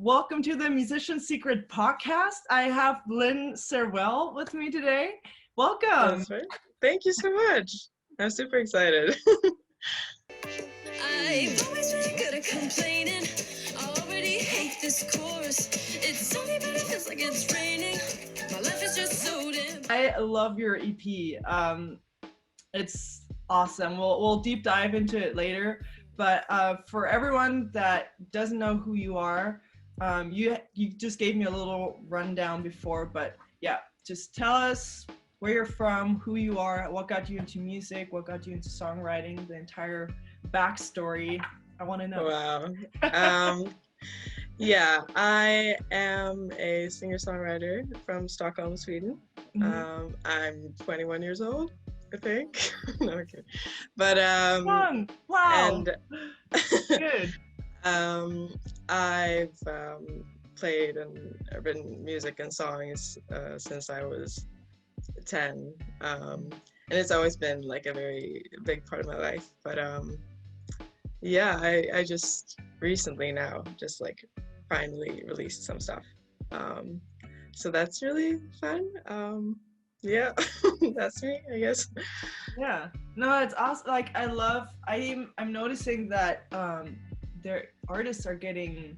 welcome to the Musician Secret podcast. I have Linn Cervell with me today. Welcome. That's right. Thank you so much. I'm super excited. I've always been good at complaining. I already hate this chorus. It's sunny, but it feels like it's raining. My life is just so damn. I love your EP. It's awesome. We'll deep dive into it later. But for everyone that doesn't know who you are, you just gave me a little rundown before. But yeah, just tell us where you're from, who you are, what got you into music, what got you into songwriting, the entire backstory. I want to know. Wow. Yeah, I am a singer-songwriter from Stockholm, Sweden. Mm-hmm. I'm 21 years old, I think. No, okay. But Wow. and Good. I've played and written music and songs since I was 10, and it's always been like a very big part of my life. But yeah, I just recently now just like finally released some stuff, so that's really fun. Yeah. That's me, I guess. Yeah, no, it's awesome. Like I'm noticing that their artists are getting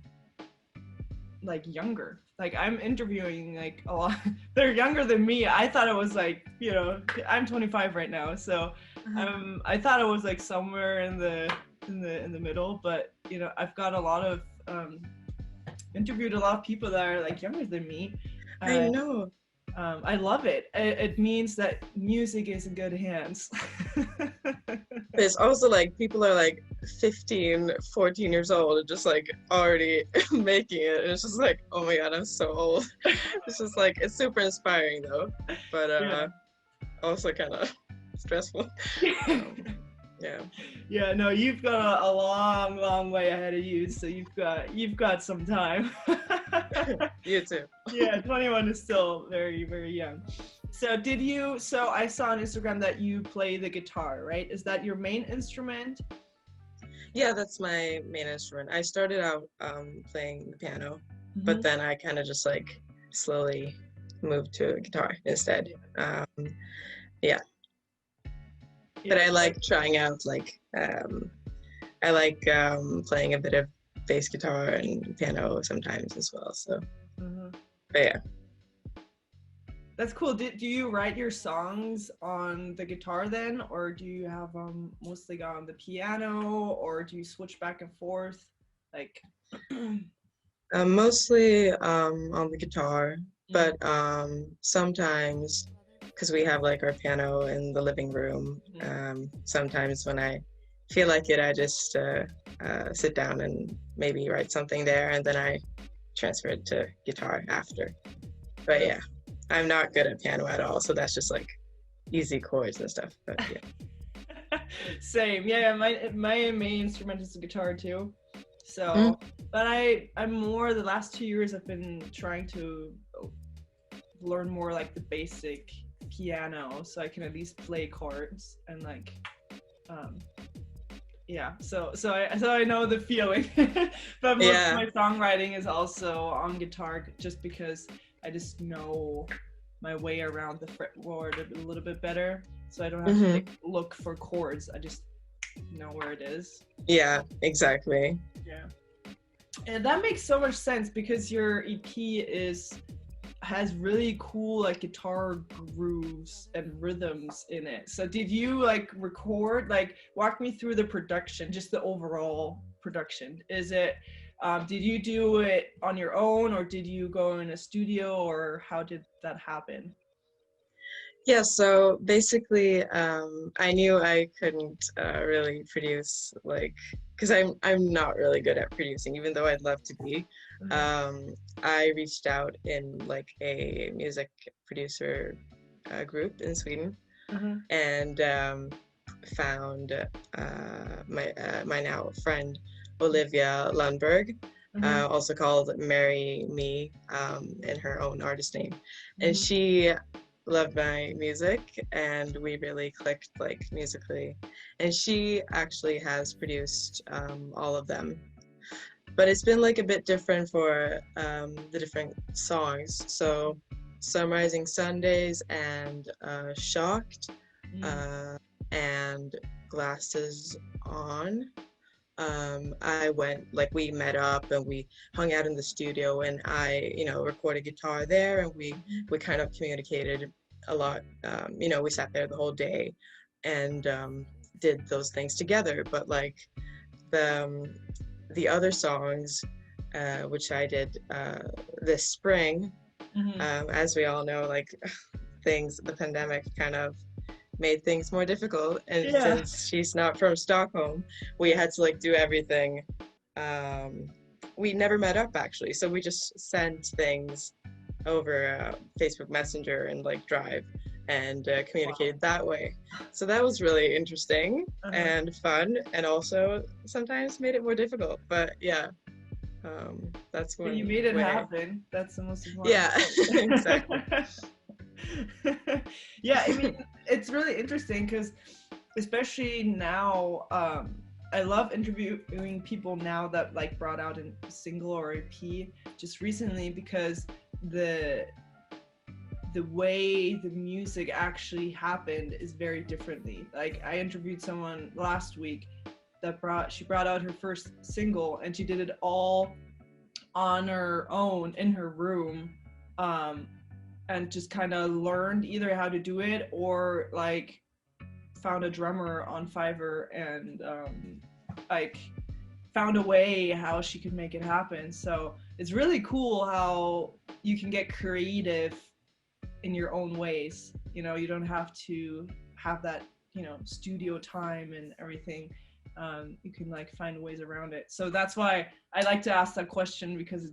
like younger. Like I'm interviewing like a lot. They're younger than me. I thought it was like, I'm 25 right now, so I thought it was like somewhere in the middle. But I've got a lot of interviewed a lot of people that are like younger than me. I know. I love it. It means that music is in good hands. There's also like people are like 15, 14 years old and just like already making it. And it's just like, oh my God, I'm so old. It's just like, it's super inspiring though, but also kind of stressful. Yeah. Yeah, no, you've got a long way ahead of you, so you've got some time. You too. Yeah, 21 is still very, very young. So I saw on Instagram that you play the guitar, right? Is that your main instrument? Yeah, that's my main instrument. I started out playing the piano, but then I kind of just like slowly moved to a guitar instead. Yeah. But I like trying out like I like playing a bit of bass guitar and piano sometimes as well. So, but yeah. That's cool. Do you write your songs on the guitar then, or do you have mostly on the piano, or do you switch back and forth? Like Mostly on the guitar, but sometimes, because we have like our piano in the living room, sometimes when I feel like it, I just sit down and maybe write something there, and then I transfer it to guitar after. But yeah, I'm not good at piano at all, so that's just like easy chords and stuff. But yeah. Same. Yeah, my main instrument is the guitar too. So, but I'm more the last 2 years I've been trying to learn more like the basic piano, so I can at least play chords and like yeah, so I know the feeling. But most of my songwriting is also on guitar, just because I just know my way around the fretboard a little bit better, so I don't have to like look for chords. I just know where it is. Yeah, exactly. Yeah, and that makes so much sense because your EP has really cool like guitar grooves and rhythms in it. So did you like record, like walk me through the production, just the overall production? Is it did you do it on your own, or did you go in a studio, or how did that happen? Yeah, so basically I knew I couldn't really produce, like, because I'm not really good at producing, even though I'd love to be. I reached out in like a music producer group in Sweden, and found my now friend Olivia Lundberg, also called Marry Me, in her own artist name, and she loved my music and we really clicked like musically, and she actually has produced all of them. but it's been like a bit different for the different songs. So Summarizing Sundays and Shocked and Glasses On. We met up and we hung out in the studio, and I, recorded guitar there, and we kind of communicated a lot. We sat there the whole day and did those things together. But like the other songs, which I did this spring, as we all know, like the pandemic kind of made things more difficult, and since she's not from Stockholm, we had to like do everything. We never met up actually, so we just sent things over Facebook Messenger and like Drive, and communicated that way. So that was really interesting and fun, and also sometimes made it more difficult. But that's when you made it happen. That's the most important. Yeah, exactly. Yeah, I mean, it's really interesting because especially now, I love interviewing people now that like brought out a single or EP just recently, because the way the music actually happened is very differently. Like I interviewed someone last week that brought out her first single, and she did it all on her own in her room, and just kind of learned either how to do it or like found a drummer on Fiverr and like found a way how she could make it happen. So it's really cool how you can get creative in your own ways. You don't have to have that, studio time and everything. You can like find ways around it. So that's why I like to ask that question, because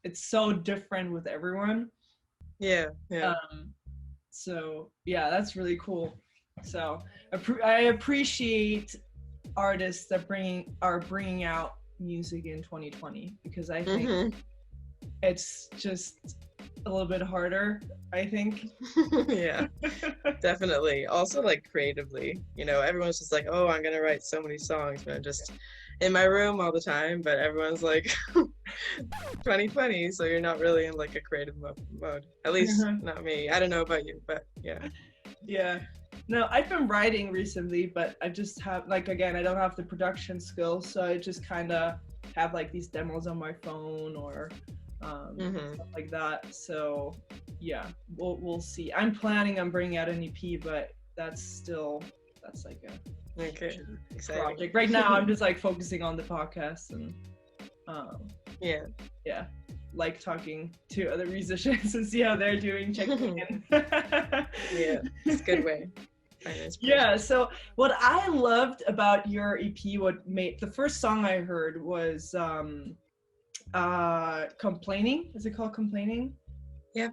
it's so different with everyone. Yeah. So yeah, that's really cool. So I appreciate artists that are bringing out music in 2020, because I think it's just a little bit harder, I think. Yeah, definitely. Also like creatively, everyone's just like, oh, I'm gonna write so many songs, but I'm just in my room all the time. But everyone's like 2020, so you're not really in like a creative mode, at least not me. I don't know about you, but yeah. No, I've been writing recently, but I just have like, again, I don't have the production skills, so I just kind of have like these demos on my phone or stuff like that. So yeah, we'll see. I'm planning on bringing out an EP, but that's like a project. Right now I'm just like focusing on the podcast and like talking to other musicians and see how they're doing, checking in. Yeah, it's a good way. Yeah, so what I loved about your EP, the first song I heard was Complaining. Is it called Complaining? Yeah.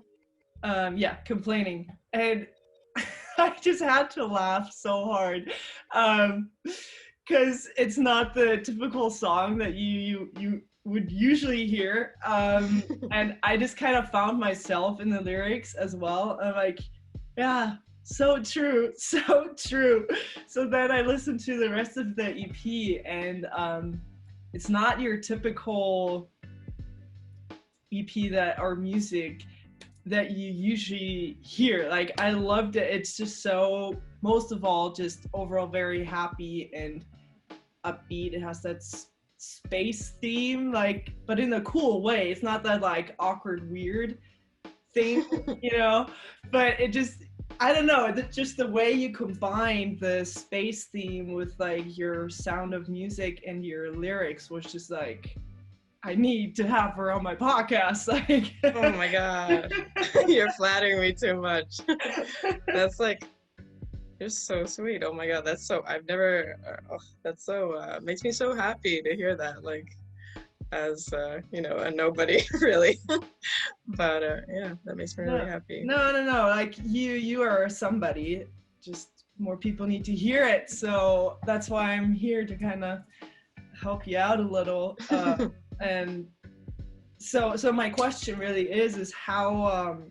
Complaining. And I just had to laugh so hard, because it's not the typical song that you would usually hear, and I just kind of found myself in the lyrics as well. I'm like, yeah, so true. So then I listened to the rest of the EP, and it's not your typical EP or music that you usually hear. Like I loved it. It's just so, most of all, just overall very happy and upbeat. It has that space theme, like, but in a cool way. It's not that like awkward weird thing, but it just, I don't know, just the way you combine the space theme with like your Sound of Music and your lyrics was just like, I need to have her on my podcast. Like, oh my god, you're flattering me too much. That's like, you're so sweet. Oh my god, that's so, that's so makes me so happy to hear that, like, as a nobody really. But that makes me really happy. No, like you are somebody, just more people need to hear it, so that's why I'm here to kind of help you out a little. And so my question really is how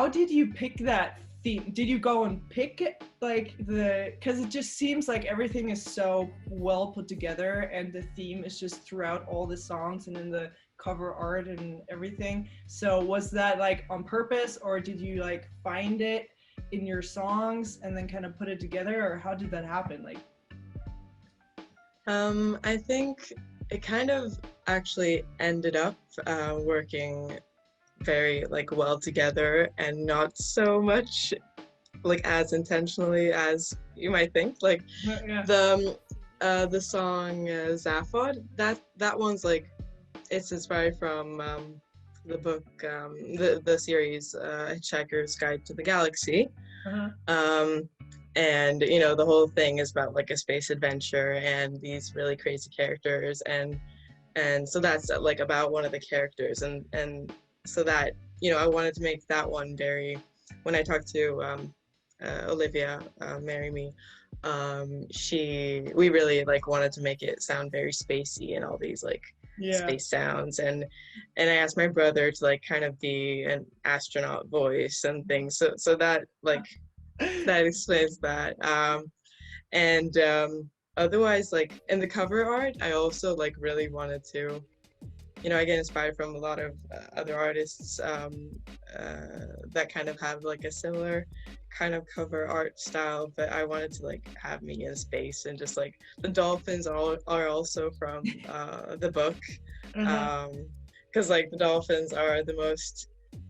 did you pick that theme? Did you go and pick it, like because it just seems like everything is so well put together, and the theme is just throughout all the songs and in the cover art and everything. So was that like on purpose, or did you like find it in your songs and then kind of put it together, or how did that happen? Like, I think it kind of actually ended up working very like well together, and not so much like as intentionally as you might think. Like yeah. the song Zaphod, that one's like, it's inspired from the book, the series Hitchhiker's Guide to the Galaxy. And you know, the whole thing is about like a space adventure and these really crazy characters, and so that's like about one of the characters, and so that, you know, I wanted to make that one very, when I talked to Olivia, Marry Me, we really like wanted to make it sound very spacey and all these like space sounds, and I asked my brother to like kind of be an astronaut voice and things, so that like that explains that. And otherwise, like in the cover art, I also like really wanted to, you know, I get inspired from a lot of other artists that kind of have like a similar kind of cover art style, but I wanted to like have me in space, and just like the dolphins are also from the book, because like the dolphins are the most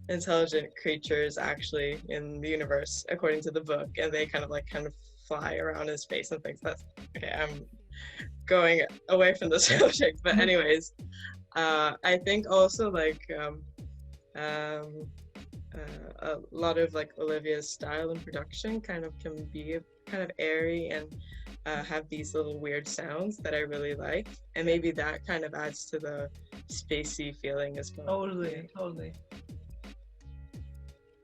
intelligent creatures actually in the universe according to the book, and they kind of fly around in space and things. That's okay, I'm going away from the subject, but anyways, I think also like a lot of like Olivia's style and production kind of can be kind of airy and have these little weird sounds that I really like, and maybe that kind of adds to the spacey feeling as well. Totally.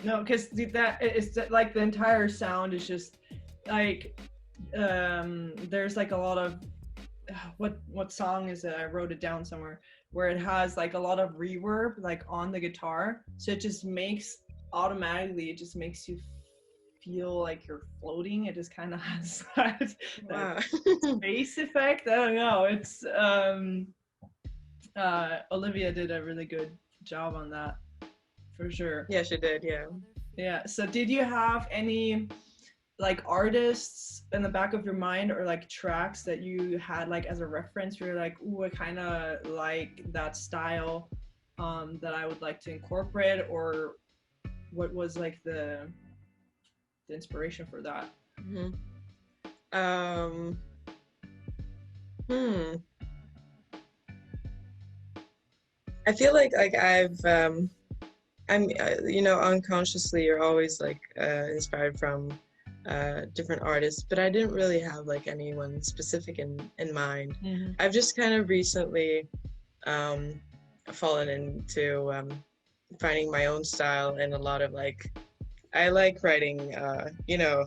No, because that is like the entire sound is just like there's like a lot of what song is it? I wrote it down somewhere, where it has like a lot of reverb like on the guitar, so it just makes automatically, it just makes you feel like you're floating. It just kind of has that space effect. I don't know. It's Olivia did a really good job on that, for sure. Yeah, she did. Yeah. So did you have any like artists in the back of your mind, or like tracks that you had like as a reference where you're like, ooh, I kind of like that style that I would like to incorporate, or what was like the inspiration for that? I feel like I've I'm you know, unconsciously you're always like inspired from different artists, but I didn't really have like anyone specific in mind. I've just kind of recently fallen into finding my own style, and a lot of like, I like writing you know,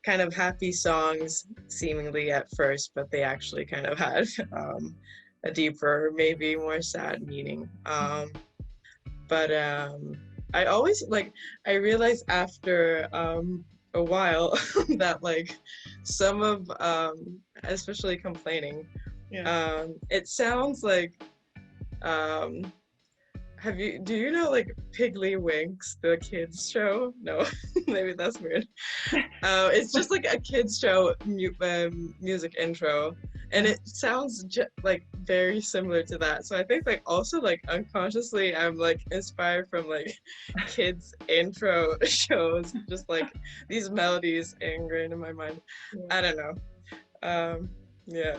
kind of happy songs seemingly at first, but they actually kind of had a deeper, maybe more sad meaning. But I always like, I realized after a while that like some of especially Complaining, it sounds like do you know like Piggly-Winks, the kids show? No, maybe that's weird. It's just like a kids show music intro, and it sounds like very similar to that. So I think like also like unconsciously I'm like inspired from like kids intro shows, just like these melodies ingrained in my mind. I don't know. Yeah.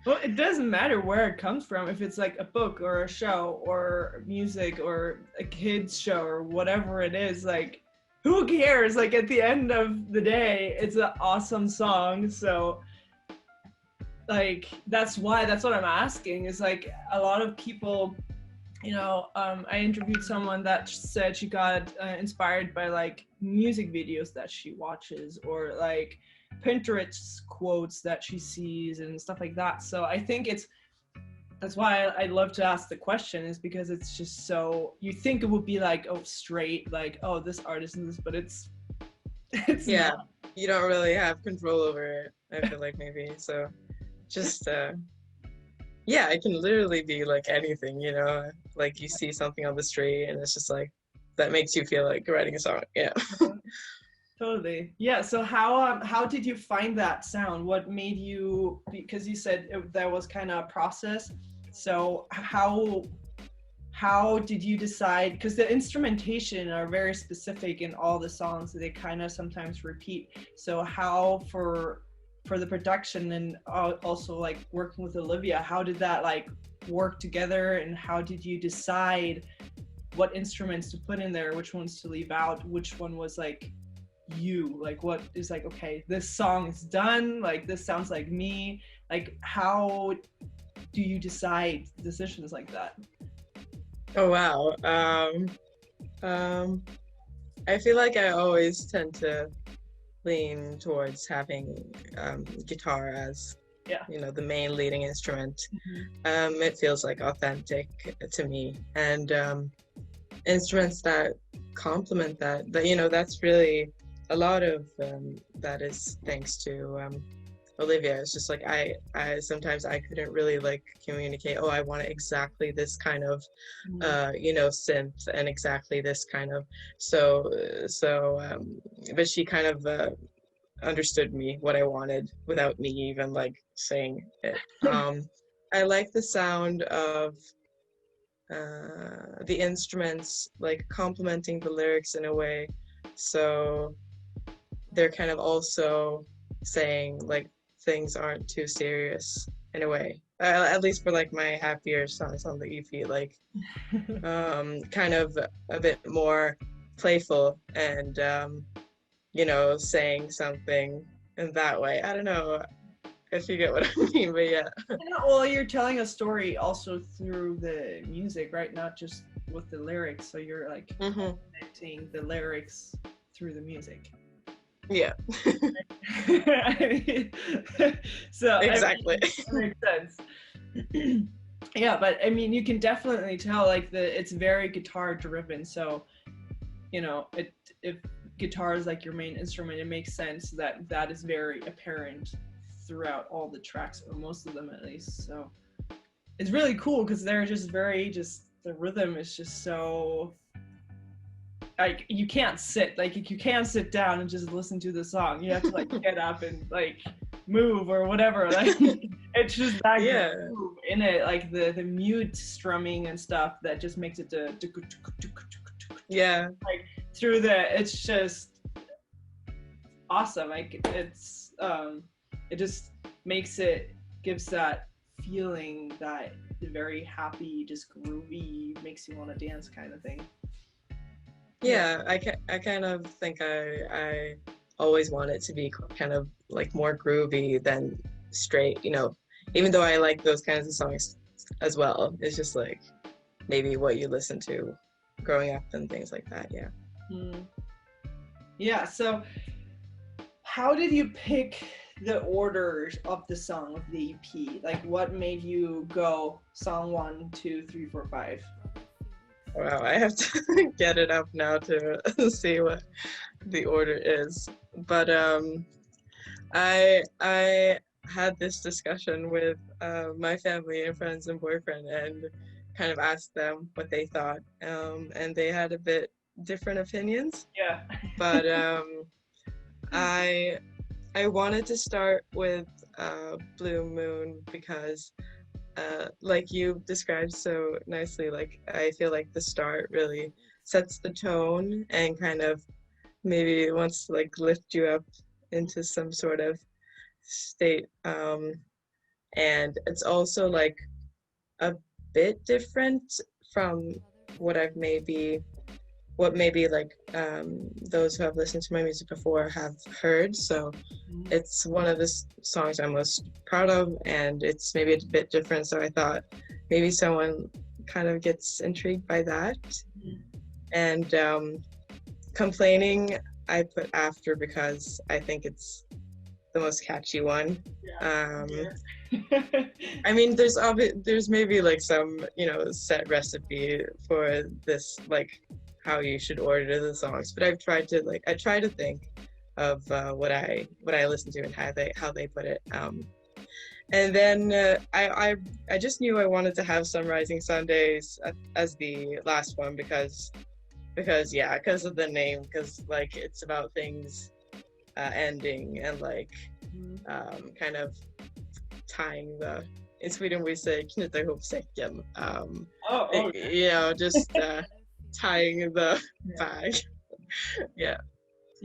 Well, it doesn't matter where it comes from, if it's like a book or a show or music or a kid's show or whatever it is, like who cares? Like at the end of the day, it's an awesome song. So like that's what I'm asking, is like a lot of people, you know, I interviewed someone that said she got inspired by like music videos that she watches, or like Pinterest quotes that she sees and stuff like that. So I think that's why I love to ask the question, is because it's just so, you think it would be like, oh, straight, like, oh, this artist and this, but it's It's Yeah, not. you don't really have control over it, I feel like, maybe. So just yeah, it can literally be like anything, you know, like you see something on the street and it's just like that makes you feel like writing a song. Yeah. Totally. Yeah. So how did you find that sound? What made you, because you said that was kind of a process. So how did you decide, because the instrumentation are very specific in all the songs, they kind of sometimes repeat. So how for the production and also like working with Olivia, how did that like work together, and how did you decide what instruments to put in there, which ones to leave out, which one was like you, like what is like, okay, this song is done, like this sounds like me, like how do you decide decisions like that? Oh wow. I feel like I always tend to lean towards having guitar as Yeah. you know the main leading instrument. Mm-hmm. It feels like authentic to me, and instruments that complement that you know that's really a lot of that is thanks to Olivia. It's just like I sometimes I couldn't really like communicate, oh, I want exactly this kind of you know synth and exactly this kind of but she kind of understood me what I wanted without me even like saying it. I like the sound of the instruments like complementing the lyrics in a way, so they're kind of also saying like things aren't too serious in a way, at least for like my happier songs on the EP, like kind of a bit more playful and you know saying something in that way. I don't know if you get what I mean, but yeah. Well, you're telling a story also through the music, right? Not just with the lyrics. So you're like connecting the lyrics through the music. Yeah. So Exactly. I mean, that makes sense. Yeah, but I mean, you can definitely tell like it's very guitar driven. So, you know, if guitar is like your main instrument, it makes sense that that is very apparent throughout all the tracks, or most of them at least. So it's really cool because they're just very the rhythm is just so like you can't sit down and just listen to the song. You have to like get up and like move or whatever. Like it's just that groove in it, like the mute strumming and stuff that just makes it like through it's just awesome. Like it's it just gives that feeling, that very happy, just groovy, makes you want to dance kind of thing. Yeah, I kind of think I always want it to be kind of like more groovy than straight, you know, even though I like those kinds of songs as well. It's just like maybe what you listen to growing up and things like that. Yeah. Yeah, so how did you pick the orders of the song of the EP? Like what made you go song 1, 2, 3, 4, 5? Wow, I have to get it up now to see what the order is. But I had this discussion with my family and friends and boyfriend and kind of asked them what they thought, and they had a bit different opinions. Yeah. But I wanted to start with Blue Moon because like you described so nicely, like I feel like the start really sets the tone and kind of maybe wants to like lift you up into some sort of state, and it's also like a bit different from what maybe like those who have listened to my music before have heard. So it's one of the songs I'm most proud of, and it's maybe a bit different. So I thought maybe someone kind of gets intrigued by that. And Complaining I put after because I think it's the most catchy one. I mean, there's maybe like some, you know, set recipe for this, like how you should order the songs, but I try to think what I listen to and how they put it. And then I just knew I wanted to have Summarizing Sundays as the last one because of the name, because like it's about things ending and like kind of tying the, in Sweden we say knyta ihop säcken, you know, just tying the bag.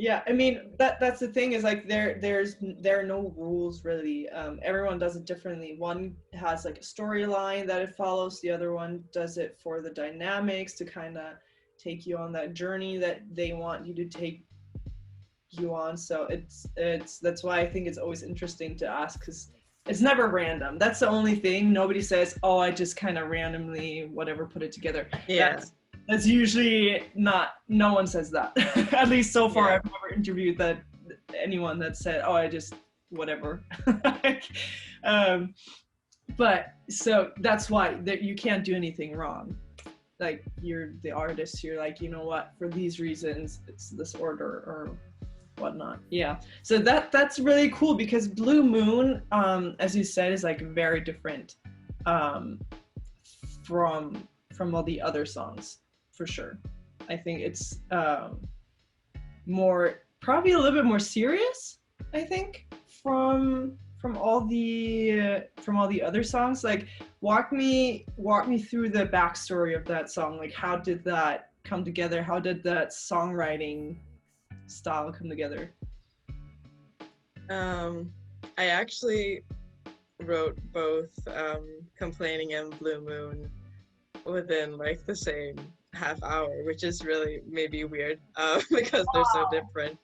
Yeah, I mean that's the thing is like there are no rules really. Everyone does it differently. One has like a storyline that it follows, the other one does it for the dynamics to kind of take you on that journey that they want you to take you on. So it's that's why I think it's always interesting to ask, because it's never random. That's the only thing. Nobody says, oh, I just kind of randomly whatever put it together. That's usually not, no one says that. At least so far, I've never interviewed anyone that said, oh, I just whatever. But so that's why that you can't do anything wrong. Like you're the artist, you're like, you know what, for these reasons, it's this order or whatnot. Yeah. So that's really cool, because Blue Moon, as you said, is like very different from all the other songs, for sure. I think it's more, probably a little bit more serious, I think, from all the other songs. Like walk me through the backstory of that song. Like how did that come together? How did that songwriting style come together? I actually wrote both Complaining and Blue Moon within like the same half hour, which is really maybe weird because they're so different.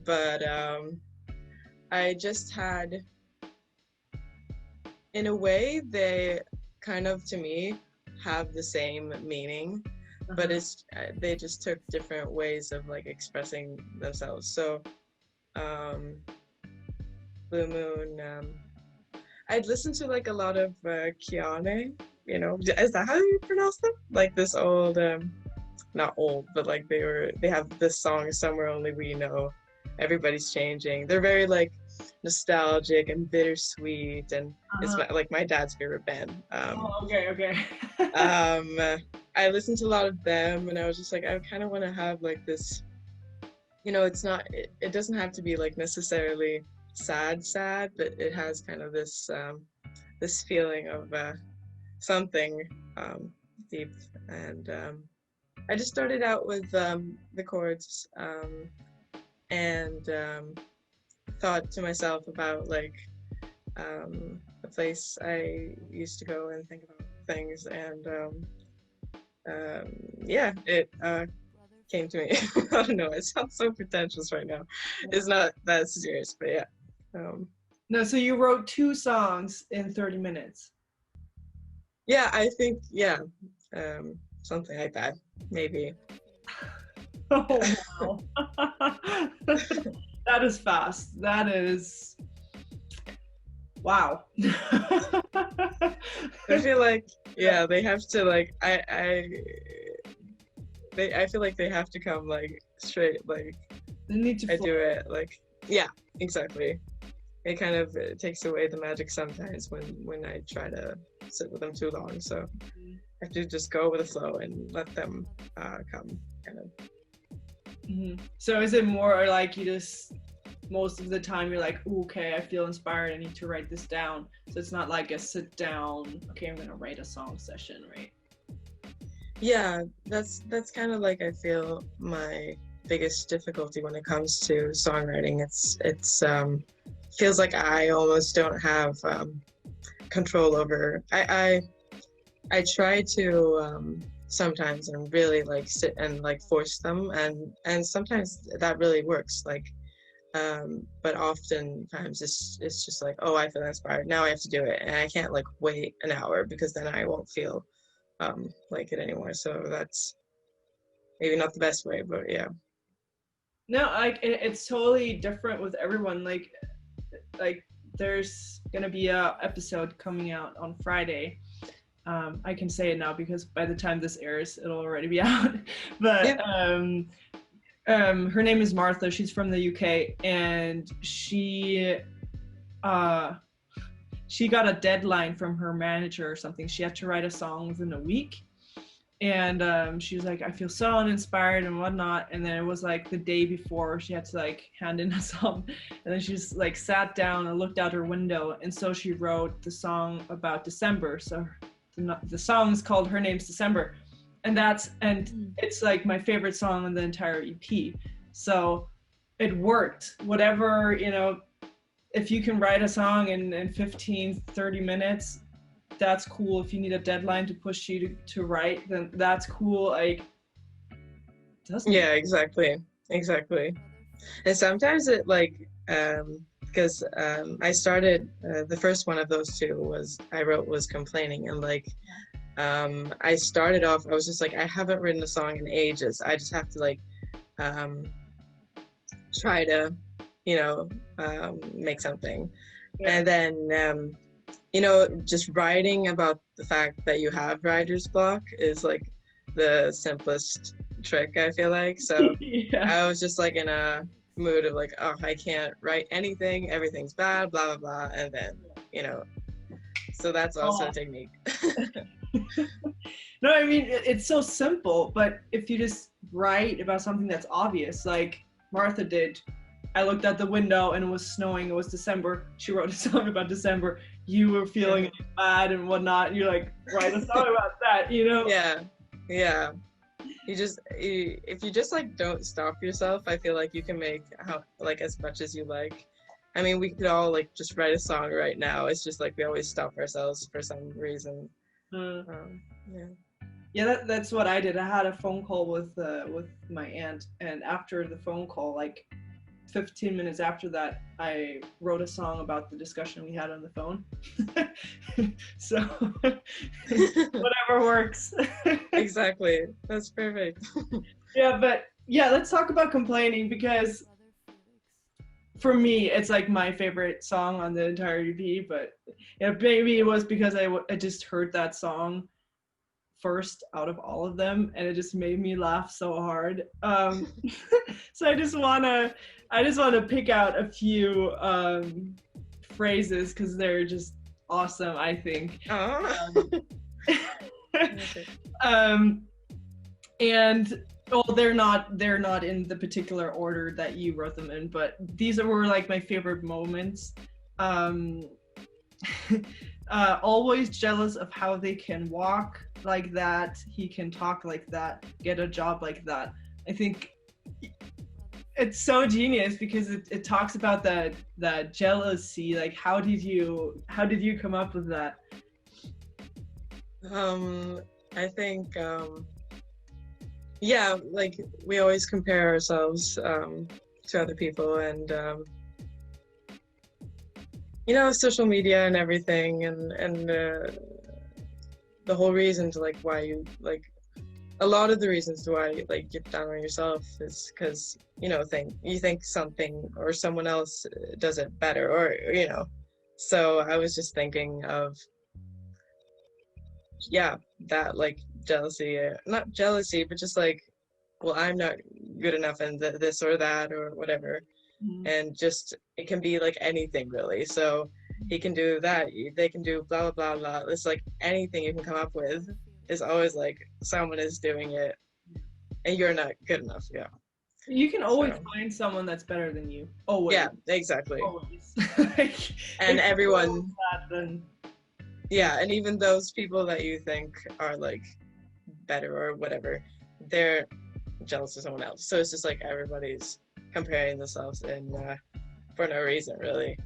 But I just had, in a way, they kind of, to me, have the same meaning, but they just took different ways of like expressing themselves. So Blue Moon, I'd listened to like a lot of Kiane, you know, is that how you pronounce them? Like this old, not old, but like they have this song, Somewhere Only We Know, Everybody's Changing. They're very like nostalgic and bittersweet, and it's like my dad's favorite band. Okay. I listened to a lot of them, and I was just like, I kind of want to have like this, you know, it doesn't have to be like necessarily sad, but it has kind of this this feeling of something deep. And I just started out with the chords and thought to myself about like the place I used to go and think about things, and it came to me. I don't know, it sounds so pretentious right now. It's not that serious, but yeah. No, so you wrote 2 songs in 30 minutes. Yeah, I think, something like that, maybe. Oh, wow. That is fast. That is, wow. I feel like, they have to like, I feel like they have to come like straight, like they need to I do it like, yeah, exactly. It kind of takes away the magic sometimes when I try to sit with them too long. So I have to just go with the flow and let them come, kind of. So is it more like you just, most of the time you're like, okay, I feel inspired, I need to write this down. So it's not like a sit down, okay, I'm gonna write a song session, right? Yeah, that's kind of like, I feel, my biggest difficulty when it comes to songwriting. It's feels like I almost don't have control over. I try to sometimes and really like sit and like force them, and sometimes that really works, like but oftentimes it's just like, oh, I feel inspired, now I have to do it, and I can't like wait an hour because then I won't feel like it anymore. So that's maybe not the best way, but yeah. No, like it's totally different with everyone. Like there's gonna be a episode coming out on Friday. I can say it now because by the time this airs, it'll already be out. But Her name is Martha. She's from the UK, and she got a deadline from her manager or something. She had to write a song within a week. And she was like, I feel so uninspired and whatnot. And then it was like the day before she had to like hand in a song. And then she just like sat down and looked out her window. And so she wrote the song about December. So the song is called Her Name's December. And it's like my favorite song on the entire EP. So it worked. Whatever, you know, if you can write a song in 15, 30 minutes, that's cool. If you need a deadline to push you to write, then that's cool. Like, yeah, exactly. And sometimes it like, because I started, the first one of those two was Complaining, and like, I started off, I was just like, I haven't written a song in ages. I just have to like, try to, you know, make something. Yeah. And then, you know, just writing about the fact that you have writer's block is like the simplest trick, I feel like. So yeah. I was just like in a mood of like, oh, I can't write anything, everything's bad, blah, blah, blah. And then, you know, so that's also a technique. No, I mean, it's so simple, but if you just write about something that's obvious, like Martha did, I looked out the window and it was snowing, it was December, she wrote a song about December, you were feeling bad and whatnot, and you're like, write a song about that, you know? Yeah. If you just like don't stop yourself, I feel like you can make like as much as you like. I mean, we could all like just write a song right now. It's just like we always stop ourselves for some reason. Yeah, that's what I did. I had a phone call with my aunt, and after the phone call, like 15 minutes after that, I wrote a song about the discussion we had on the phone. So whatever works. Exactly, that's perfect. Yeah, but yeah, let's talk about Complaining, because for me, it's like my favorite song on the entire EP. But yeah, maybe it was because I just heard that song first out of all of them, and it just made me laugh so hard. So I just wanna pick out a few phrases because they're just awesome, I think. And well, they're not in the particular order that you wrote them in, but these were like my favorite moments. Always jealous of how they can walk like that, he can talk like that, get a job like that. I think it's so genius because it talks about that jealousy. Like, how did you come up with that? I think yeah, like we always compare ourselves to other people, and you know, social media and everything, and the whole reason to like why you like, a lot of the reasons why you like get down on yourself is because you know you think something or someone else does it better, or you know. So I was just thinking of that like jealousy, not jealousy, but just like, well, I'm not good enough in this or that or whatever. Mm-hmm. And just it can be like anything really. So he can do that, they can do blah blah blah blah. It's like anything you can come up with is always like someone is doing it and you're not good enough. Yeah, you can always find someone that's better than you. Always. Yeah, exactly. Always. And everyone yeah, and even those people that you think are like better or whatever, they're jealous of someone else. So it's just like everybody's comparing themselves and for no reason really.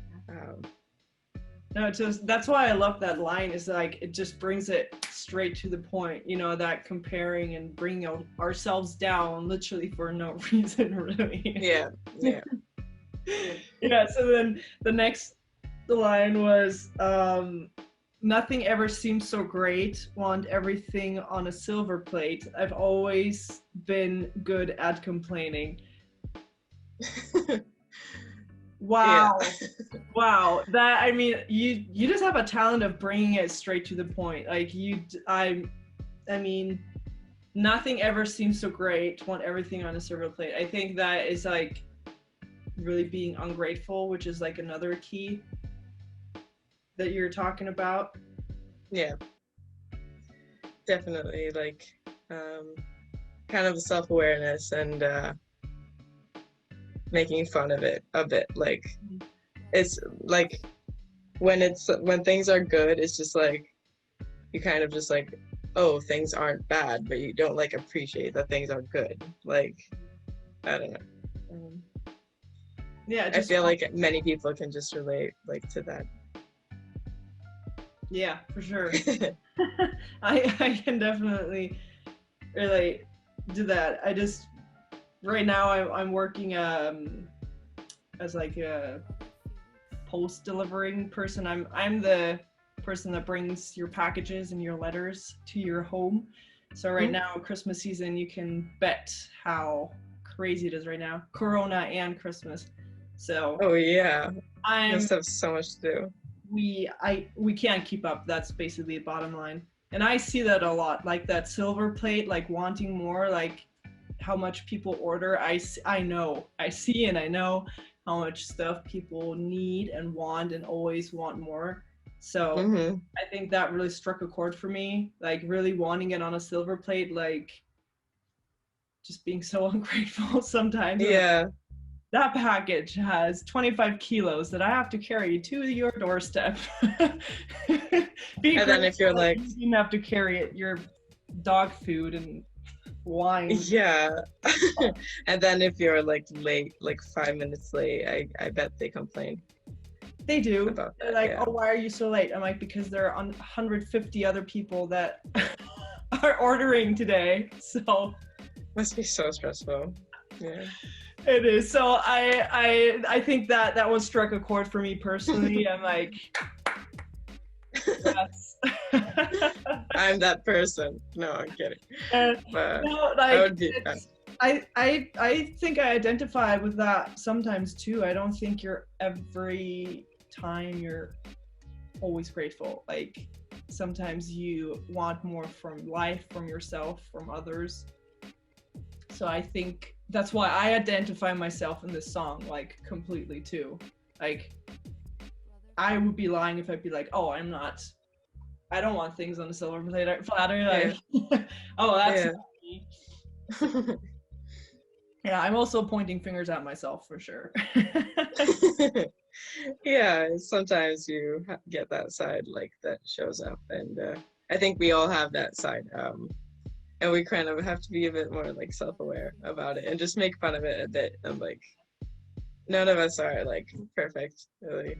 No, that's why I love that line. Is like it just brings it straight to the point. You know, that comparing and bringing ourselves down literally for no reason really. Yeah. Yeah. So then the line was, nothing ever seems so great, want everything on a silver plate. I've always been good at complaining. Wow. Yeah. Wow. That, I mean, you just have a talent of bringing it straight to the point. Like I mean, nothing ever seems so great. Want everything on a silver plate. I think that is like really being ungrateful, which is like another key that you're talking about. Yeah, definitely, like kind of self-awareness and making fun of it a bit. Like it's like when things are good, it's just like you kind of just like, oh, things aren't bad, but you don't like appreciate that things are good. Like, I don't know. Yeah, I feel like many people can just relate like to that. Yeah, for sure. I can definitely relate to that. I just right now I'm working as like a post delivering person. I'm the person that brings your packages and your letters to your home. So right now, Christmas season, you can bet how crazy it is right now. Corona and Christmas. So oh yeah, I must have so much to do. We can't keep up. That's basically the bottom line. And I see that a lot, like that silver plate, like wanting more, like how much people order. I see and I know how much stuff people need and want and always want more. So I think that really struck a chord for me, like really wanting it on a silver plate, like just being so ungrateful sometimes. Yeah. That package has 25 kilos that I have to carry to your doorstep. And then if you're like, you didn't have to carry it, your dog food and wine. Yeah. And then if you're like late, like 5 minutes late, I bet they complain. They do. They're like, yeah. Oh, why are you so late? I'm like, because there are 150 other people that are ordering today. So must be so stressful. Yeah. It is. So I think that one struck a chord for me personally. I'm like, yes. I'm that person. No, I'm kidding. But no, like, I would be. I think I identify with that sometimes too. I don't think every time you're always grateful. Like sometimes you want more from life, from yourself, from others. So I think that's why I identify myself in this song, like completely too. Like I would be lying if I'd be like, oh, I don't want things on a silver platter. Like, yeah. Oh, that's not me. Yeah, I'm also pointing fingers at myself for sure. Yeah, sometimes you get that side like that shows up, and I think we all have that side. And we kind of have to be a bit more like self-aware about it and just make fun of it a bit. And like, none of us are like perfect, really.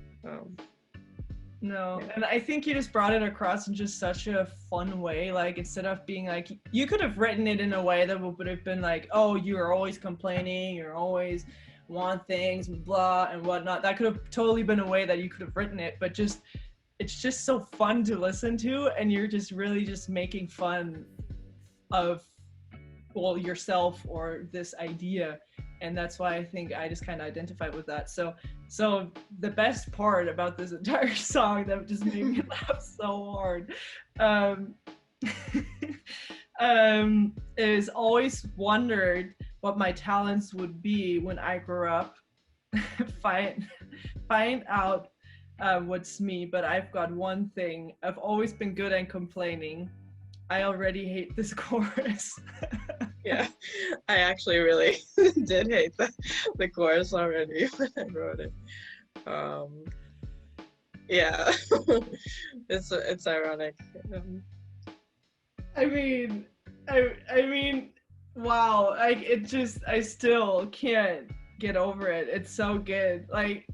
No, yeah. And I think you just brought it across in just such a fun way. Like instead of being like, you could have written it in a way that would have been like, oh, you're always complaining, you're always want things, blah and whatnot. That could have totally been a way that you could have written it, but just it's just so fun to listen to, and you're just really just making fun of yourself or this idea, and that's why I think I just kind of identify with that. So the best part about this entire song that just made me laugh so hard is always wondered what my talents would be when I grow up. find out what's me, but I've got one thing. I've always been good at complaining. I already hate this chorus. Yeah, I actually really did hate the chorus already when I wrote it. Yeah, it's ironic. I mean, wow! I still can't get over it. It's so good. Like,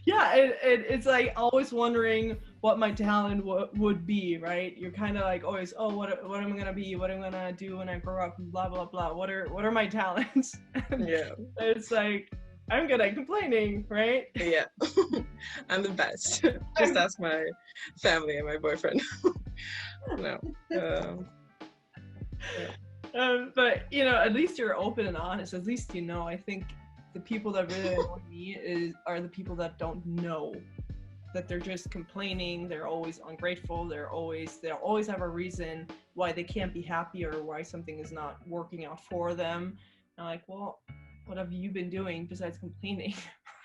yeah, it's like always wondering what my talent would be, right? You're kind of like always, oh, what am I gonna be? What am I gonna do when I grow up? Blah blah blah. What are my talents? Yeah. It's like I'm good at complaining, right? Yeah. I'm the best. Just ask my family and my boyfriend. No. Yeah. But at least you're open and honest. At least I think the people that really annoy me are the people that don't know that they're just complaining, they're always ungrateful, they'll always have a reason why they can't be happy or why something is not working out for them. And I'm like, well, what have you been doing besides complaining?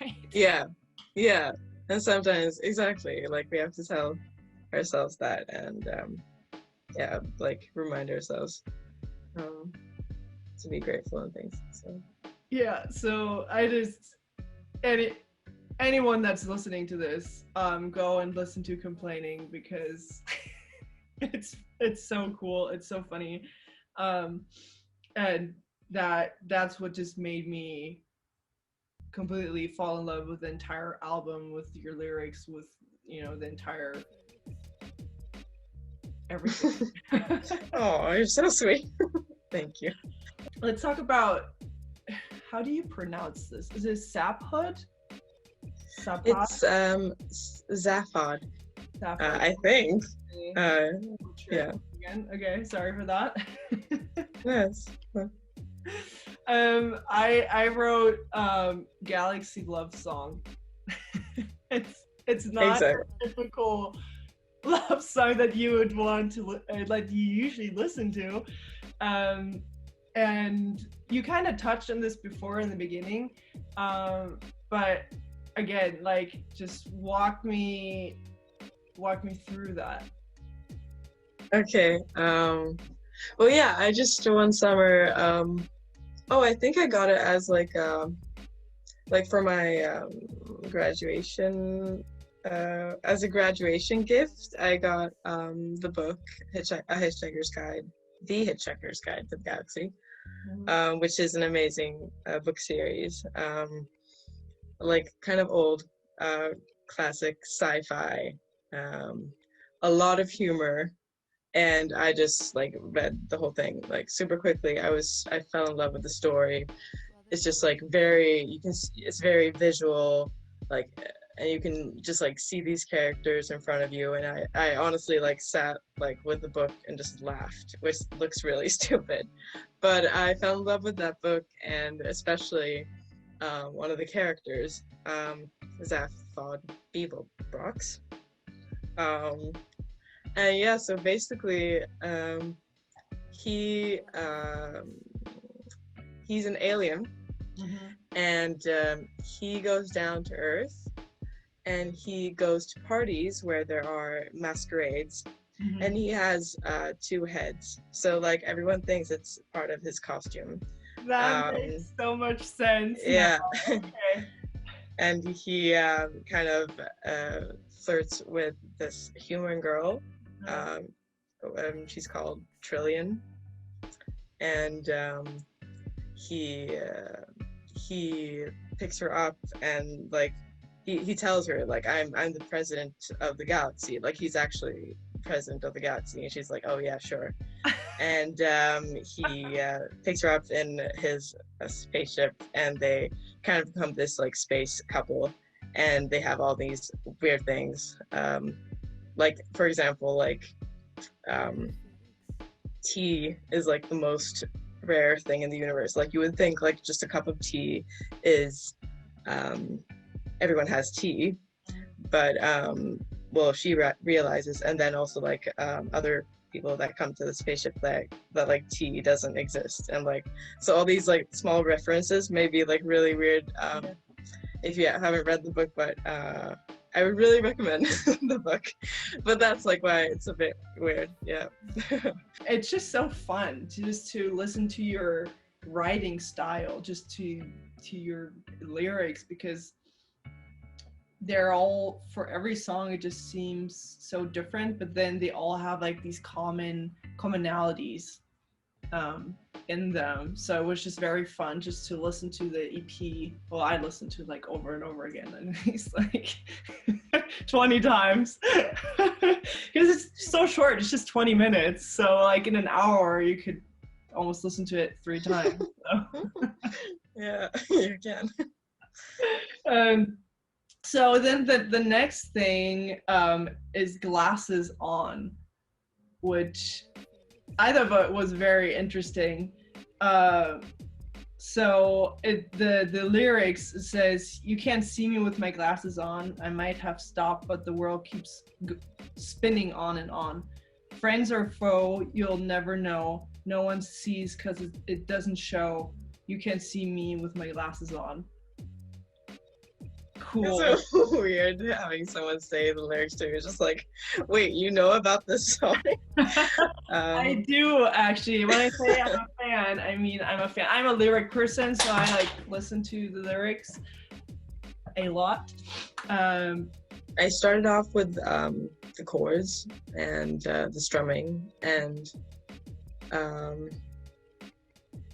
Right? Yeah, and sometimes exactly, like we have to tell ourselves that, and like remind ourselves to be grateful and things. So yeah, so I just anyone that's listening to this, go and listen to Complaining, because it's so cool, it's so funny, and that's what just made me completely fall in love with the entire album, with your lyrics, with the entire everything. oh, you're so sweet. Thank you. Let's talk about, how do you pronounce this? Is it Saphod? It's Zaphod. I think. Yeah. Again. Okay, sorry for that. Yes. I wrote Galaxy Love Song. It's not exactly. a typical love song that you would want to like you usually listen to, and you kind of touched on this before in the beginning, but again, like, just walk me through that. Okay. Well, yeah, I just one summer. I think I got it as like for my graduation. As a graduation gift, I got the book The Hitchhiker's Guide to the Galaxy, which is an amazing book series. Like kind of old, classic sci-fi, a lot of humor, and I just like read the whole thing like super quickly. I fell in love with the story. It's just like it's very visual, like, and you can just like see these characters in front of you, and I honestly like sat like with the book and just laughed, which looks really stupid, but I fell in love with that book, and especially one of the characters, Zaphod Beeblebrox. And yeah, so basically he's an alien, and he goes down to Earth, and he goes to parties where there are masquerades, and he has 2 heads, so like everyone thinks it's part of his costume. That makes so much sense. Yeah. Okay. And he kind of flirts with this human girl. She's called Trillian, and he picks her up, and like he tells her like I'm the president of the galaxy, like he's actually president of the galaxy, and she's like, oh yeah, sure. And he picks her up in his spaceship, and they kind of become this like space couple, and they have all these weird things, like for example, like tea is like the most rare thing in the universe. Like you would think like just a cup of tea is everyone has tea, but well, she realizes, and then also like other people that come to the spaceship that like tea doesn't exist, and like so all these like small references may be like really weird if you haven't read the book, but I would really recommend the book, but that's like why it's a bit weird. Yeah. It's just so fun to listen to your writing style, just to your lyrics, because they're all, for every song it just seems so different, but then they all have like these commonalities in them. So it was just very fun just to listen to the EP. Well, I listened to like over and over again, and it's like 20 times because it's so short. It's just 20 minutes, so like in an hour you could almost listen to it 3 times. So. Yeah, you can. So then the next thing is Glasses On, which I thought was very interesting. So the lyrics says, "You can't see me with my glasses on. I might have stopped, but the world keeps spinning on and on. Friends or foe, you'll never know. No one sees because it doesn't show. You can't see me with my glasses on." Cool. It's so weird having someone say the lyrics to you. It's just like, wait, you know about this song? I do actually. When I say I'm a fan, I mean I'm a fan. I'm a lyric person, so I like listen to the lyrics a lot. I started off with the chords and the strumming, and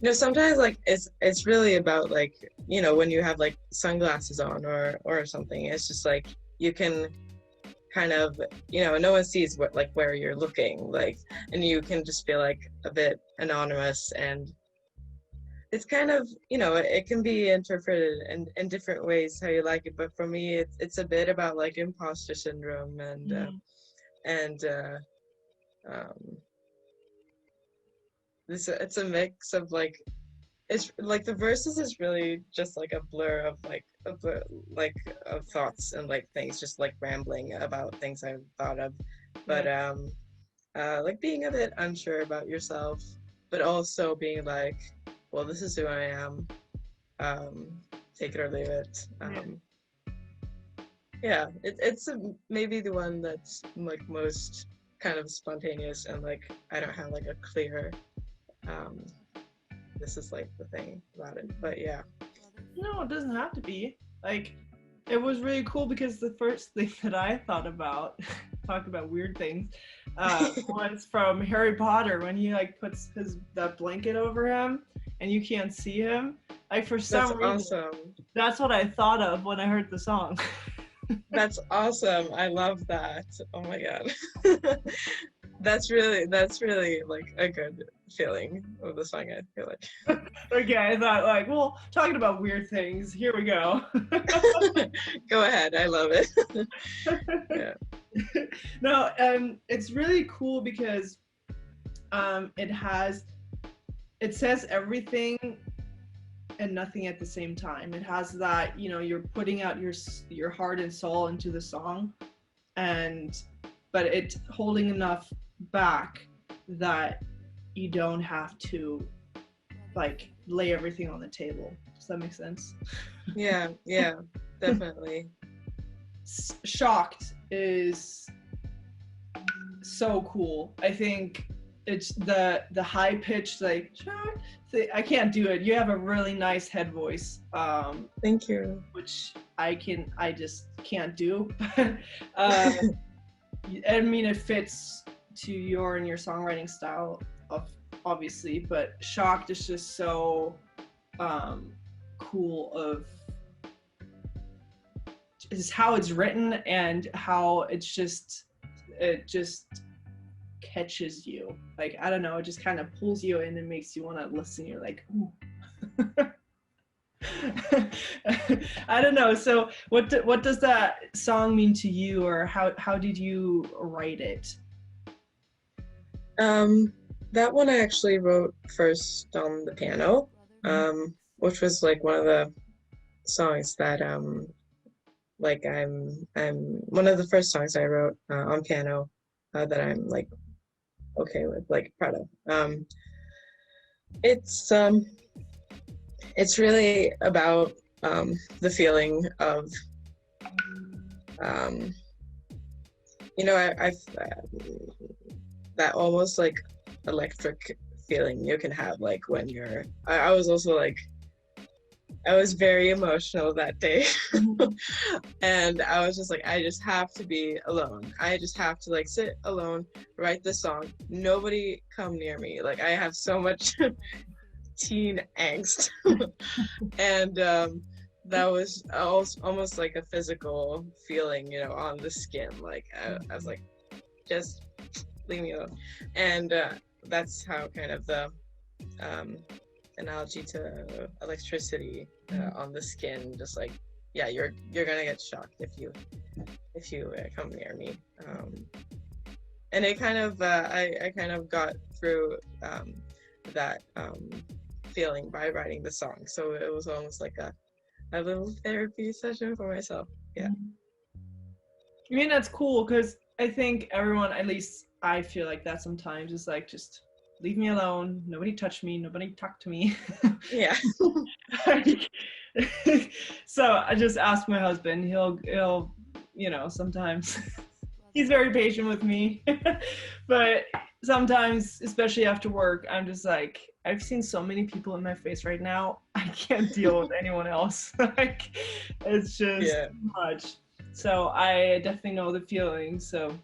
you know, sometimes like it's really about like, you know, when you have like sunglasses on or something, it's just like you can kind of, you know, no one sees what like where you're looking, like, and you can just feel like a bit anonymous, and it's kind of, you know, it can be interpreted in different ways how you like it, but for me it's a bit about like imposter syndrome and it's a mix of like, it's like the verses is really just like a blur of of thoughts and like things, just like rambling about things I've thought of, but like being a bit unsure about yourself, but also being like, well, this is who I am, take it or leave it. It's maybe the one that's like most kind of spontaneous, and like I don't have like a clear this is like the thing about it, but yeah. No, it doesn't have to be. Like, it was really cool because the first thing that I thought about, talk about weird things, was from Harry Potter when he like puts that blanket over him and you can't see him. Like for some reason, awesome. That's what I thought of when I heard the song. That's awesome. I love that. Oh my god. That's really like a good feeling of the song, I feel like. Okay, I thought like, well, talking about weird things, here we go. Go ahead, I love it. Yeah. No, it's really cool because it says everything and nothing at the same time. It has that, you know, you're putting out your heart and soul into the song, but it's holding enough back that you don't have to like lay everything on the table. Does that make sense? Yeah, definitely. Shocked is so cool. I think it's the high pitched like shocked. I can't do it. You have a really nice head voice. Thank you. Which I just can't do. I mean, it fits to your songwriting style, obviously, but shocked is just so cool of is how it's written and how it just catches you. Like, I don't know, it just kind of pulls you in and makes you want to listen. You're like, ooh. I don't know. So what does that song mean to you, or how did you write it? That one I actually wrote first on the piano, which was like one of the songs that like I'm one of the first songs I wrote on piano that I'm like okay with, like proud of. It's really about the feeling of you know, I've that almost like electric feeling you can have like when you're I was also like I was very emotional that day. And I was just like, I just have to be alone. I just have to like sit alone, write this song, nobody come near me. Like I have so much teen angst. And that was almost like a physical feeling, you know, on the skin. Like I was like, just leave me alone. And that's how kind of the analogy to electricity on the skin, just like, yeah, you're gonna get shocked if you come near me. And it kind of I kind of got through that feeling by writing the song. So it was almost like a little therapy session for myself. Yeah. I mean, that's cool because I think everyone, at least I feel like that sometimes, is like, just leave me alone. Nobody touch me. Nobody talk to me. Yeah. So I just ask my husband. He'll, you know, sometimes he's very patient with me, but sometimes, especially after work, I'm just like, I've seen so many people in my face right now. I can't deal with anyone else. Like, it's just too much. So I definitely know the feeling. So,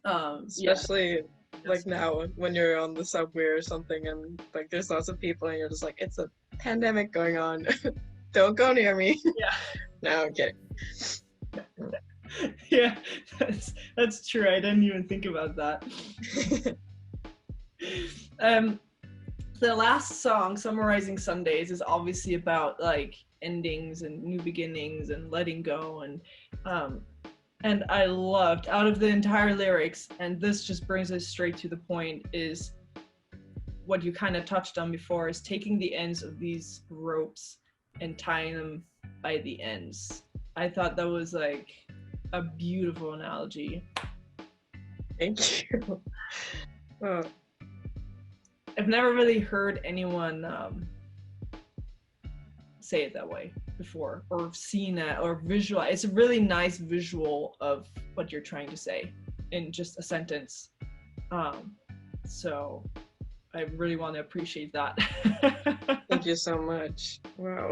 especially like now when you're on the subway or something, and like there's lots of people, and you're just like, it's a pandemic going on. Don't go near me. Yeah. No, I'm kidding. Yeah, that's true. I didn't even think about that. The last song, Summarizing Sundays, is obviously about like endings and new beginnings and letting go, and I loved, out of the entire lyrics, and this just brings us straight to the point, is what you kind of touched on before, is taking the ends of these ropes and tying them by the ends. I thought that was like a beautiful analogy. Thank you. Oh. I've never really heard anyone say it that way before, or seen it, or visual. It's a really nice visual of what you're trying to say in just a sentence. So I really want to appreciate that. Thank you so much. Wow.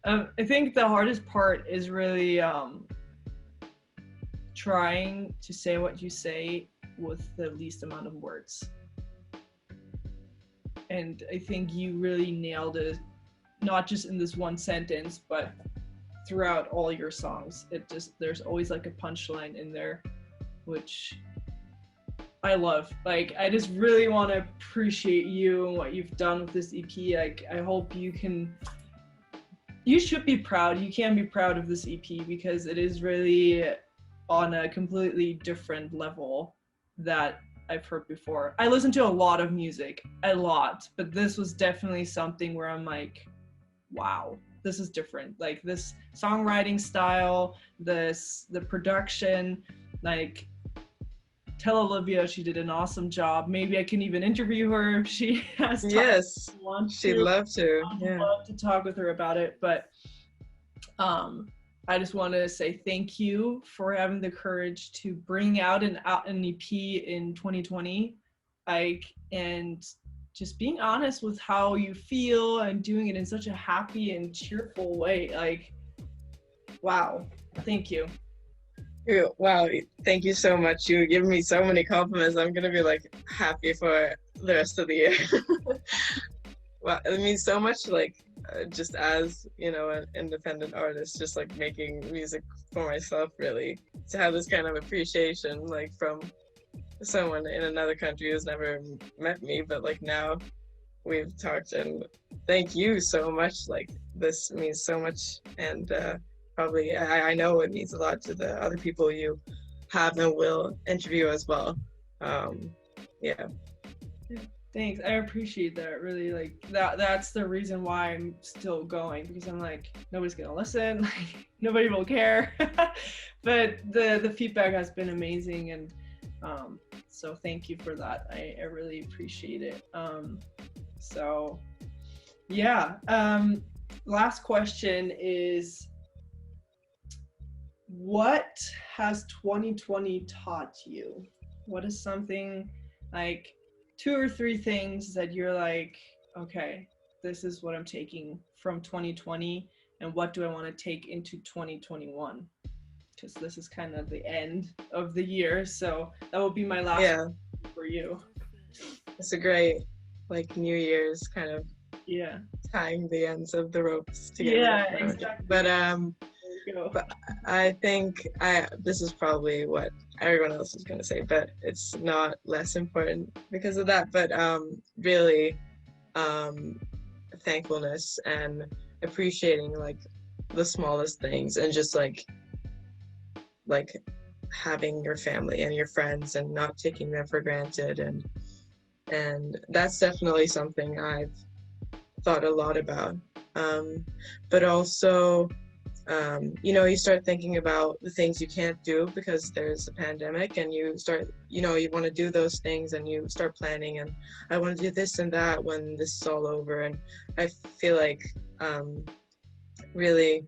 I think the hardest part is really trying to say what you say with the least amount of words. And I think you really nailed it, not just in this one sentence, but throughout all your songs. There's always like a punchline in there, which I love. Like, I just really want to appreciate you and what you've done with this EP. Like, I hope you should be proud. You can be proud of this EP because it is really on a completely different level that I've heard before. I listen to a lot of music, but this was definitely something where I'm like, wow, this is different. Like, this songwriting style, the production, like, tell Olivia she did an awesome job. Maybe I can even interview her if she has time. Yes, she'd love to. I'd love to talk with her about it, but I just want to say thank you for having the courage to bring out an EP in 2020, and just being honest with how you feel and doing it in such a happy and cheerful way. Like, wow, thank you. Wow, thank you so much. You give me so many compliments. I'm gonna be like happy for the rest of the year. Wow, it means so much, like just as, you know, an independent artist, just like making music for myself, really, to have this kind of appreciation, like from someone in another country who's never met me, but like now we've talked, and thank you so much. Like, this means so much, and probably I know it means a lot to the other people you have and will interview as well. Yeah. Thanks. I appreciate that. Really, like, that's the reason why I'm still going, because I'm like, nobody's gonna listen, like, nobody will care. But the feedback has been amazing, and so thank you for that. I really appreciate it. So yeah. Last question is, what has 2020 taught you? What is something, like, 2 or 3 things that you're like, okay, this is what I'm taking from 2020, and what do I want to take into 2021? Because this is kind of the end of the year, so that will be my last question for you. It's a great, like, New Year's kind of tying the ends of the ropes together. Yeah, exactly. But I think this is probably what everyone else is going to say, but it's not less important because of that. But really, thankfulness and appreciating, like, the smallest things, and just like having your family and your friends and not taking them for granted, and And that's definitely something I've thought a lot about. But also, you start thinking about the things you can't do because there's a pandemic, and you start, you want to do those things, and you start planning, and I want to do this and that when this is all over. And I feel like really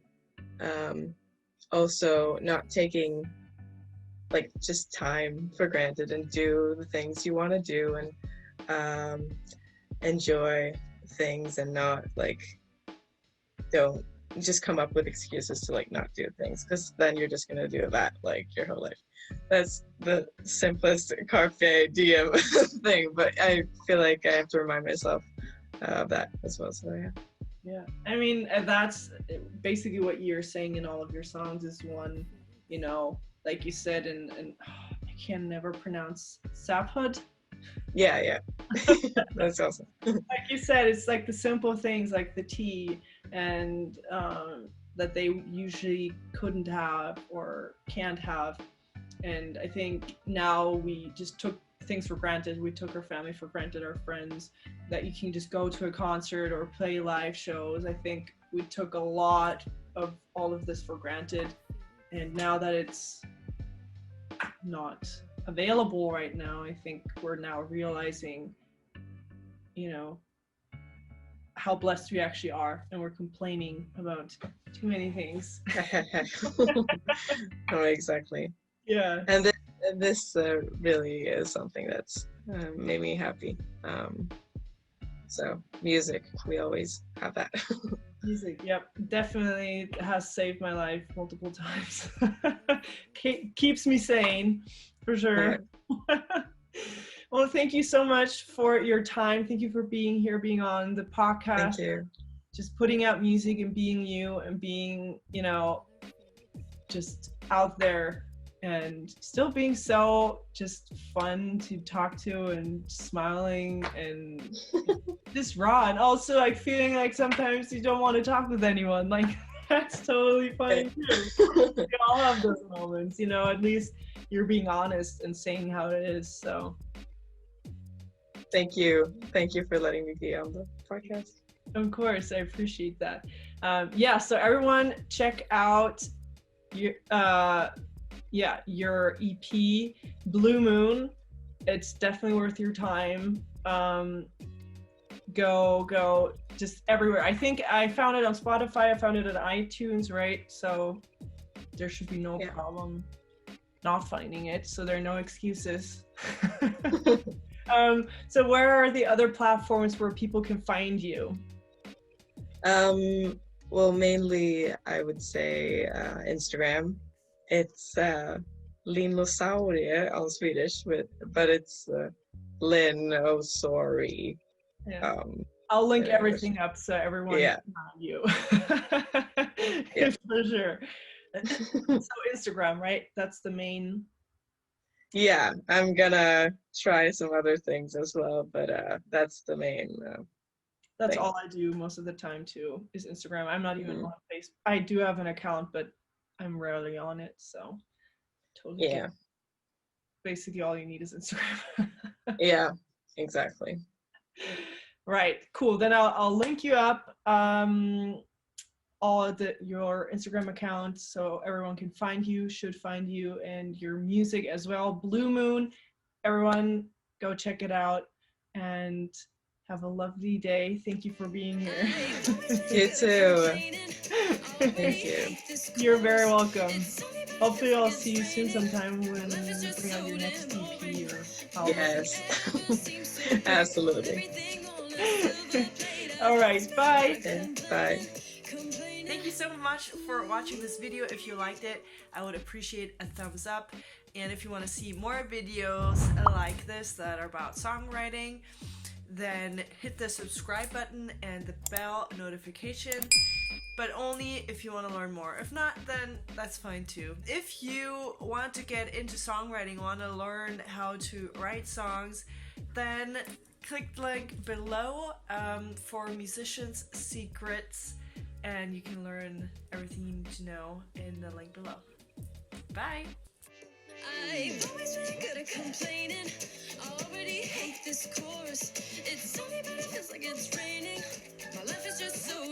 also not taking like just time for granted, and do the things you want to do, and enjoy things, and not like don't just come up with excuses to like not do things, because then you're just gonna do that like your whole life. That's the simplest carpe diem thing, but I feel like I have to remind myself of that as well. So yeah, I mean, that's basically what you're saying in all of your songs is one, like you said, and I can never pronounce Saphud. Yeah. That's awesome. Like you said, it's like the simple things like the tea, and that they usually couldn't have or can't have. And I think now we just took things for granted. We took our family for granted, our friends, that you can just go to a concert or play live shows. I think we took a lot of all of this for granted. And now that it's not available right now, I think we're now realizing, how blessed we actually are, and we're complaining about too many things. Oh, exactly. Yeah. And this really is something that's made me happy. So music, we always have that. Music, yep, definitely has saved my life multiple times. Keeps me sane, for sure. Yeah. Well, thank you so much for your time. Thank you for being here, being on the podcast. Thank you. Just putting out music and being you, and being, just out there, and still being so just fun to talk to, and smiling, and just raw, and also like feeling like sometimes you don't want to talk with anyone. Like, that's totally fine too. We all have those moments, at least you're being honest and saying how it is. So thank you for letting me be on the podcast. Of course, I appreciate that. So everyone check out your EP, Blue Moon. It's definitely worth your time. Go just everywhere. I think I found it on Spotify, I found it on iTunes, right? So there should be no problem not finding it, so there are no excuses. So where are the other platforms where people can find you? Well, mainly I would say Instagram. It's Linn on Swedish, but it's Linn, oh sorry. Yeah. I'll link everything up so everyone can find you. For sure. So Instagram, right? That's the main. Yeah, I'm gonna try some other things as well, but that's the main. That's all I do most of the time too, is Instagram. I'm not even on Facebook. I do have an account, but I'm rarely on it, so totally. Yeah. Basically, all you need is Instagram. Yeah, exactly. Right, cool. Then I'll link you up all of your Instagram accounts so everyone can find you, should find you, and your music as well. Blue Moon, everyone go check it out, and have a lovely day. Thank you for being here. You too. Thank you. You're very welcome. Hopefully I'll see you soon sometime when you bring out your next EP or album. Yes. Absolutely. All right, bye. Okay, bye. Thank you so much for watching this video. If you liked it, I would appreciate a thumbs up. And if you want to see more videos like this that are about songwriting, then hit the subscribe button and the bell notification, but only if you want to learn more. If not, then that's fine too. If you want to get into songwriting, want to learn how to write songs, then click the link below for musicians' secrets, and you can learn everything you need to know in the link below. Bye! I've always been good at complaining. I already hate this chorus. It's sunny, but it feels like it's raining. My life is just so